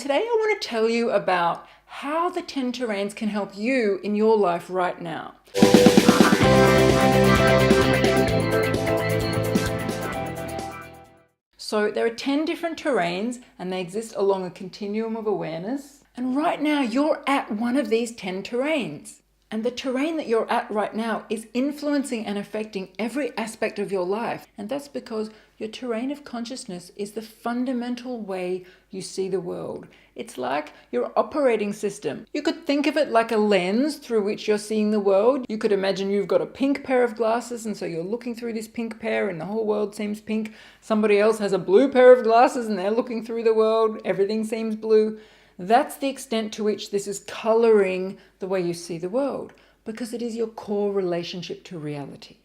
today I want to tell you about how the 10 terrains can help you in your life right now. So there are 10 different terrains and they exist along a continuum of awareness. And right now you're at one of these 10 terrains. And the terrain that you're at right now is influencing and affecting every aspect of your life. And that's because your terrain of consciousness is the fundamental way you see the world. It's like your operating system. You could think of it like a lens through which you're seeing the world. You could imagine you've got a pink pair of glasses, and so you're looking through this pink pair and the whole world seems pink. Somebody else has a blue pair of glasses and they're looking through the world. Everything seems blue. That's the extent to which this is coloring the way you see the world, because it is your core relationship to reality.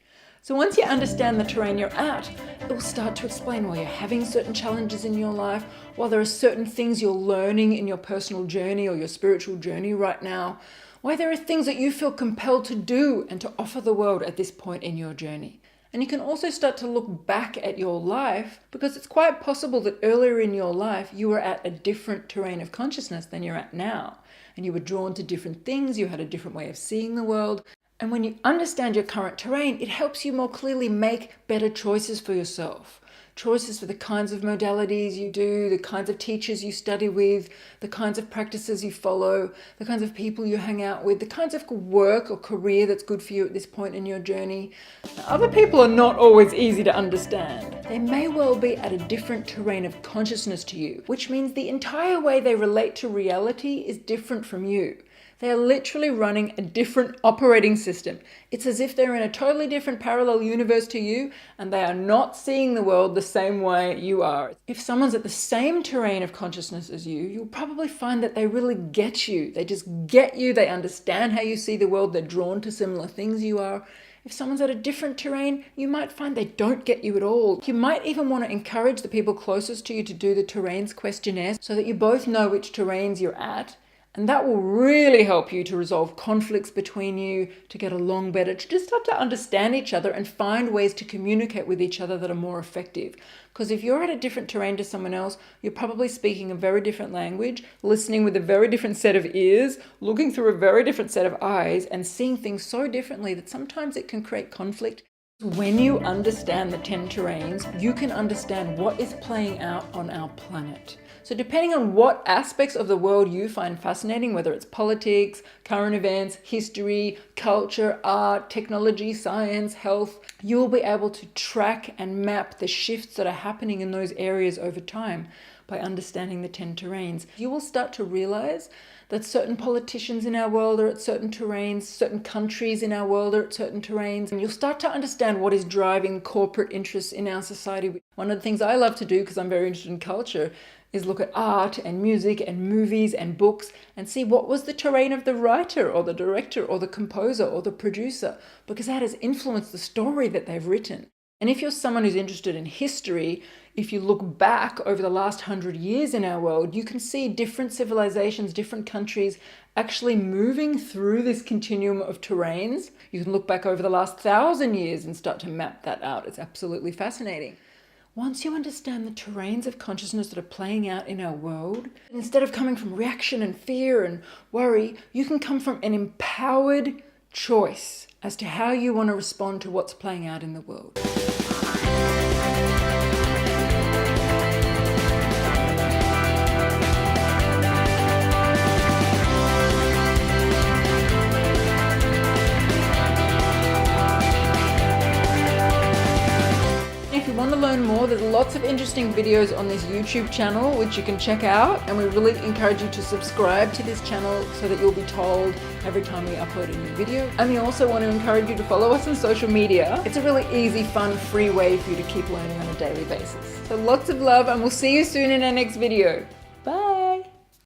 So once you understand the terrain you're at, it will start to explain why you're having certain challenges in your life, why there are certain things you're learning in your personal journey or your spiritual journey right now, why there are things that you feel compelled to do and to offer the world at this point in your journey. And you can also start to look back at your life, because it's quite possible that earlier in your life you were at a different terrain of consciousness than you're at now. And you were drawn to different things, you had a different way of seeing the world. And when you understand your current terrain, it helps you more clearly make better choices for yourself. Choices for the kinds of modalities you do, the kinds of teachers you study with, the kinds of practices you follow, the kinds of people you hang out with, the kinds of work or career that's good for you at this point in your journey. Now, other people are not always easy to understand. They may well be at a different terrain of consciousness to you, which means the entire way they relate to reality is different from you. They are literally running a different operating system. It's as if they're in a totally different parallel universe to you and they are not seeing the world the same way you are. If someone's at the same terrain of consciousness as you, you'll probably find that they really get you. They just get you. They understand how you see the world. They're drawn to similar things you are. If someone's at a different terrain, you might find they don't get you at all. You might even want to encourage the people closest to you to do the terrains questionnaire so that you both know which terrains you're at. And that will really help you to resolve conflicts between you, to get along better, to just start to understand each other and find ways to communicate with each other that are more effective. Because if you're at a different terrain to someone else, you're probably speaking a very different language, listening with a very different set of ears, looking through a very different set of eyes, and seeing things so differently that sometimes it can create conflict. When you understand the 10 terrains, you can understand what is playing out on our planet. So depending on what aspects of the world you find fascinating, whether it's politics, current events, history, culture, art, technology, science, health, you will be able to track and map the shifts that are happening in those areas over time by understanding the 10 terrains. You will start to realize that certain politicians in our world are at certain terrains, certain countries in our world are at certain terrains, and you'll start to understand what is driving corporate interests in our society. One of the things I love to do, because I'm very interested in culture, is look at art and music and movies and books and see what was the terrain of the writer or the director or the composer or the producer, because that has influenced the story that they've written. And if you're someone who's interested in history, if you look back over the last 100 years in our world, you can see different civilizations, different countries actually moving through this continuum of terrains. You can look back over the last 1,000 years and start to map that out. It's absolutely fascinating. Once you understand the terrains of consciousness that are playing out in our world, instead of coming from reaction and fear and worry, you can come from an empowered choice as to how you want to respond to what's playing out in the world. If you want to learn more, there's lots of interesting videos on this YouTube channel which you can check out, and we really encourage you to subscribe to this channel so that you'll be told every time we upload a new video. And we also want to encourage you to follow us on social media. It's a really easy, fun, free way for you to keep learning on a daily basis. So lots of love, and we'll see you soon in our next video. Bye!